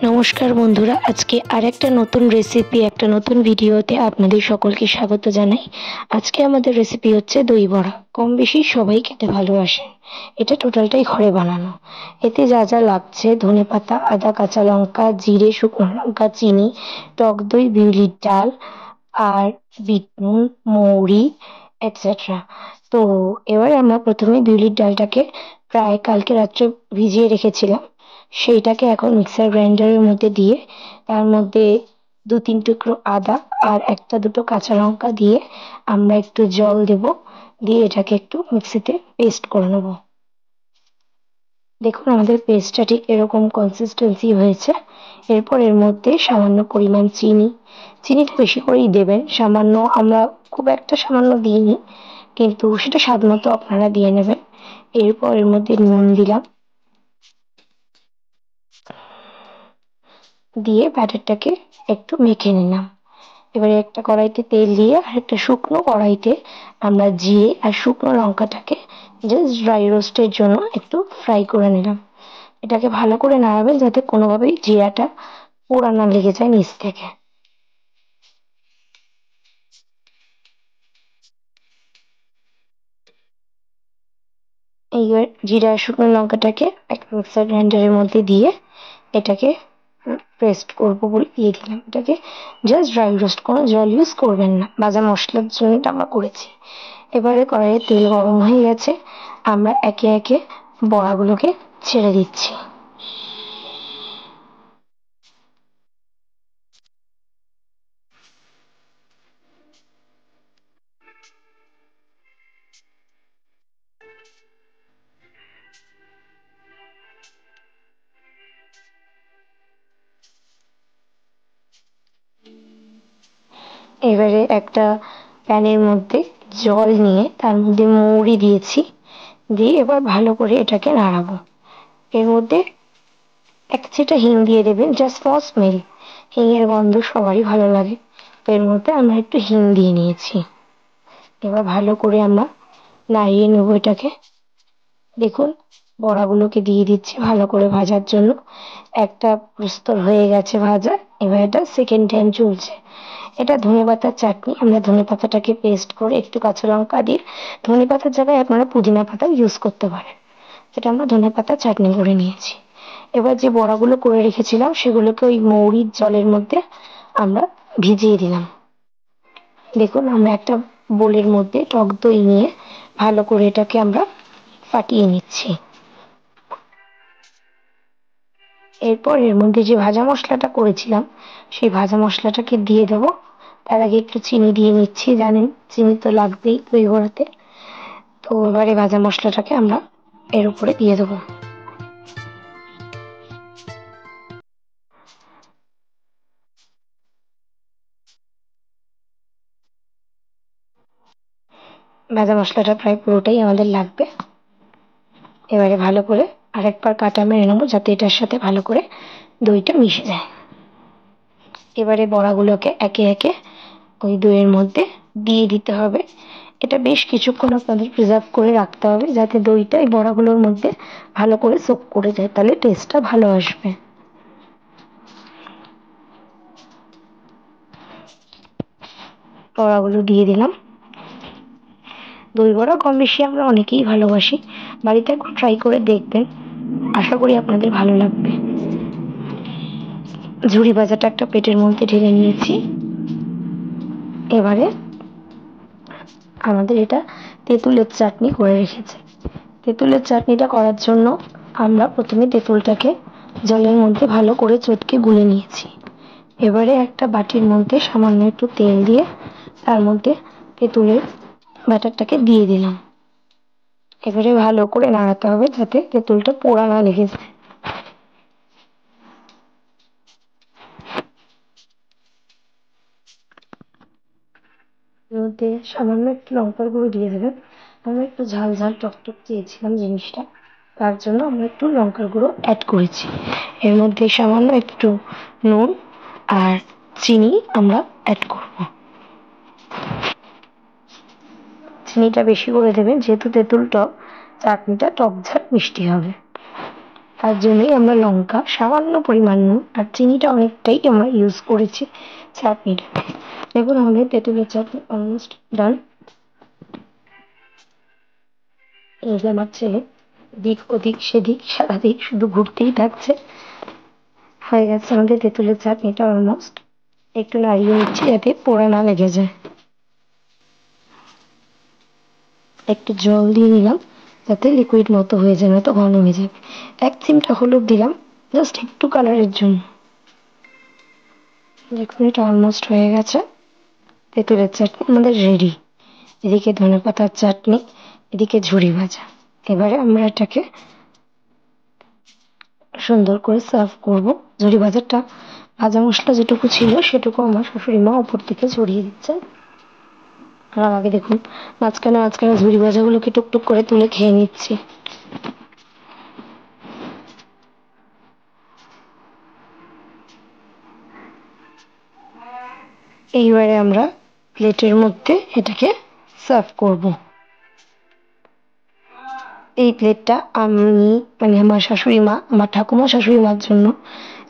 নমস্কার বন্ধুরা, আজকে আরেকটা নতুন রেসিপি, একটা নতুন ভিডিওতে আপনাদের সকলকে স্বাগত জানাই। আজকে আমাদের রেসিপি হচ্ছে দই বড়া। কম বেশি সবাই খেতে ভালোবাসে। এটা টোটালটাই ঘরে বানানো। এতে যা যা লাগছে: ধনেপাতা, আদা, কাঁচা লঙ্কা, জিরে, শুকনো লঙ্কা, চিনি, টক দই, বিউলির ডাল, আর বিট নুন, মৌরি, এটসেট্রা। তো এবার আমরা প্রথমে বিউলির ডালটাকে প্রায় কালকে রাত্রে ভিজিয়ে রেখেছিলাম। সেইটাকে এখন মিক্সার গ্রাইন্ডারের মধ্যে দিয়ে তার মধ্যে ২-৩ টুকরো আদা আর ১-২টো কাঁচা লঙ্কা দিয়ে আমরা একটু জল দেব। দিয়ে এটাকে একটু মিক্সিতে পেস্ট করে নেব। দেখুন আমাদের পেস্টটা ঠিক এরকম কনসিস্টেন্সি হয়েছে। এরপর এর মধ্যে সামান্য পরিমাণ চিনি, চিনিটা বেশি করেই দেবেন। সামান্য, আমরা খুব একটা সামান্য দিইনি, কিন্তু সেটা স্বাদ মতো আপনারা দিয়ে নেবেন। এরপর এর মধ্যে নুন দিলাম, দিয়ে ব্যাটারটাকে একটু মেখে নিলাম। এবারে একটা কড়াইতে তেল দিয়ে আর একটা শুকনো কড়াইতে আমরা জিরে আর শুকনো লঙ্কাটাকে জাস্ট ড্রাই রোস্টের জন্য একটু ফ্রাই করে নিলাম। এটাকে ভালো করে নাড়াবেন যাতে কোনোভাবেই জিরাটা পোড়া না লেগে যায় নিচ থেকে। এইবার জিরা আর শুকনো লঙ্কাটাকে একটা মিক্সার গ্রাইন্ডারের মধ্যে দিয়ে এটাকে পেস্ট করবো বলে দিয়ে দিলাম। এটাকে জাস্ট ড্রাই রোস্ট, কোনো জল ইউজ করবেন না, ভাজা মশলার জন্য এটা আমরা করেছি। এবারে কড়াইয়ে তেল গরম হয়ে গেছে, আমরা একে একে বড়াগুলোকে ছেড়ে দিচ্ছি। এবারে একটা প্যানের মধ্যে জল নিয়ে তার মধ্যে মৌরি দিয়েছি, দিয়ে এবার ভালো করে এটাকে নাড়াবো। এর মধ্যে এক ছিটা হিং দিয়ে দেবেন, জাস্ট ফর স্মেল। হিঙের গন্ধ সবারই ভালো লাগে। তো এর মধ্যে আমরা একটু হিং দিয়ে নিয়েছি। এবার ভালো করে আমরা নাড়িয়ে নেবো এটাকে। দেখুন বড়াগুলোকে দিয়ে দিচ্ছি ভালো করে ভাজার জন্য। একটা প্রস্তর হয়ে গেছে ভাজা, এবার এটা সেকেন্ড টাইম চলছে। এটা ধনেপাতার চাটনি। আমরা ধনেপাতাটাকে পেস্ট করে একটু কাঁচা লঙ্কা দিয়ে, ধনেপাতার জায়গায় আপনারা পুদিনা পাতাও ইউজ করতে পারেন। সেটা আমরা ধনেপাতার চাটনি করে নিয়েছি। এবার যে বড়াগুলো করে রেখেছিলাম সেগুলোকে ওই মৌরির জলের মধ্যে আমরা ভিজিয়ে দিলাম। দেখুন আমরা একটা বোলের মধ্যে টক দই নিয়ে ভালো করে এটাকে আমরা ফাটিয়ে নিচ্ছি। এরপর এর মধ্যে যে ভাজা মশলাটা করেছিলাম সেই ভাজা মশলাটাকে দিয়ে দেবো। তার আগে একটু চিনি দিয়ে নিচ্ছি, জানেন চিনি তো লাগবেই দই বড়াতে। তো এবারে ভাজা মশলাটাকে আমরা এর উপরে দিয়ে দেবো। ভাজা মশলাটা প্রায় পুরোটাই আমাদের লাগবে। এবারে ভালো করে আরেকবার কাটা মেরে নেবো যাতে এটার সাথে ভালো করে দইটা মিশে যায়। এবারে বড়াগুলোকে একে একে ওই দইয়ের মধ্যে দিয়ে দিতে হবে। এটা বেশ কিছুক্ষণ আপনাদের প্রিজার্ভ করে রাখতে হবে যাতে দইটা এই বড়াগুলোর মধ্যে ভালো করে সোক করে যায়, তাহলে টেস্টটা ভালো আসবে। বড়াগুলো দিয়ে দিলাম। দই বড়া কম বেশি আমরা অনেকেই ভালোবাসি। বাড়িতে একবার ট্রাই করে দেখবেন, আশা করি আপনাদের ভালো লাগবে। ঝুরি ভাজাটা একটা প্লেটের মধ্যে ঢেলে নিয়েছি। এবারে আমাদের এটা তেঁতুলের চাটনি করে রেখেছে। তেঁতুলের চাটনিটা করার জন্য আমরা প্রথমে তেঁতুলটাকে জলের মধ্যে ভালো করে চটকে গুলে নিয়েছি। এবারে একটা বাটির মধ্যে সামান্য একটু তেল দিয়ে তার মধ্যে তেঁতুলের ব্যাটারটাকে দিয়ে দিলাম। এবারে ভালো করে নাড়াতে হবে যাতে তেঁতুলটা পোড়া না লেগে যায়। এর মধ্যে সামান্য একটু লঙ্কার গুঁড়ো দিয়ে দেবেন। আমরা একটু ঝাল ঝাল টকটক চেয়েছিলাম জিনিসটা, তার জন্য আমরা একটু লঙ্কার গুঁড়ো অ্যাড করেছি। এর মধ্যে সামান্য একটু নুন আর চিনি আমরা অ্যাড করব। চিনিটা বেশি করে দেবেন যেহেতু তেঁতুল টক, চাটনিটা টক ঝাল মিষ্টি হবে। তার জন্যই আমরা লঙ্কা সামান্য পরিমাণ নুন আর চিনিটা অনেকটাই আমরা ইউজ করেছি চাটনিটা। দেখুন আমাদের তেঁতুলের চাটনি অলমোস্ট ডান। এই যে আমার ছেলে দিক ওদিক সেদিক সারাদিক শুধু ঘুরতেই থাকছে। হয়ে গেছে আমাদের তেঁতুলের চাটনিটা অলমোস্ট। একটু নাড়িয়ে নিচ্ছি যাতে পোড়া না লেগে যায়। একটু জল দিয়ে নিলাম যাতে লিকুইড মতো হয়ে যায়, নয়তো ঘন হয়ে যাবে। 1 চিমটা হলুদ দিলাম জাস্ট একটু কালারের জন্য। দেখুন এটা অলমোস্ট হয়ে গেছে। তেঁতুলের চাটনি আমাদের রেডি। এদিকে ধনেপাতার চাটনি, এদিকে ঝুরি ভাজা। এবারে আমরা এটাকে সুন্দর করে সার্ভ করব। ঝুরি ভাজাটা ভাজা মশলা যেটুকু ছিল সেটুকু আমার শাশুড়ি মা উপর থেকে ছড়িয়ে দিচ্ছেন। আর আমাকে দেখুন মাঝখানে মাঝখানে ঝুরি ভাজাগুলোকে টুকটুক করে তুলে খেয়ে নিচ্ছি। এইবারে আমরা প্লেটের মধ্যে এটাকে সার্ভ করব। এই প্লেটটা আমি আমার শাশুড়ি মা, আমার ঠাকুমা শাশুড়ি মার জন্য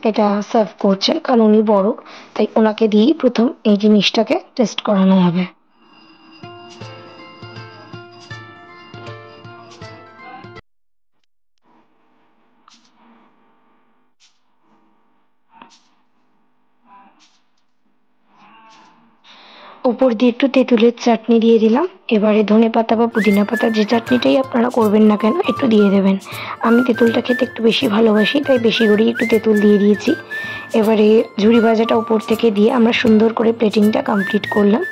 এটা সার্ভ করছেন, কারণ উনি বড়, তাই ওনাকে দিয়েই প্রথম এই জিনিসটাকে টেস্ট করানো হবে। উপর দিয়ে একটু তেঁতুলের চাটনি দিয়ে দিলাম। এবারে ধনেপাতা বা পুদিনা পাতা যে চাটনিটাই আপনারা করবেন না কেন একটু দিয়ে দেবেন। আমি তেঁতুলটা খেতে একটু বেশি ভালোবাসি, তাই বেশি করেই একটু তেঁতুল দিয়ে দিয়েছি। এবারে ঝুরি ভাজাটা উপর থেকে দিয়ে আমরা সুন্দর করে প্লেটিংটা কমপ্লিট করলাম।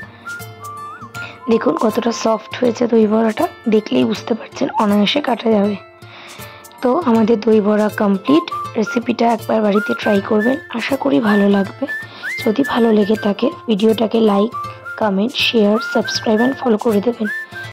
দেখুন কতটা সফট হয়েছে দই বড়াটা, দেখলেই বুঝতে পারছেন অনায়াসে কাটা যাবে। তো আমাদের দই বড়া কমপ্লিট। রেসিপিটা একবার বাড়িতে ট্রাই করবেন, আশা করি ভালো লাগবে। যদি ভালো লেগে থাকে ভিডিওটাকে like, comment, share, subscribe and follow করে দেবেন।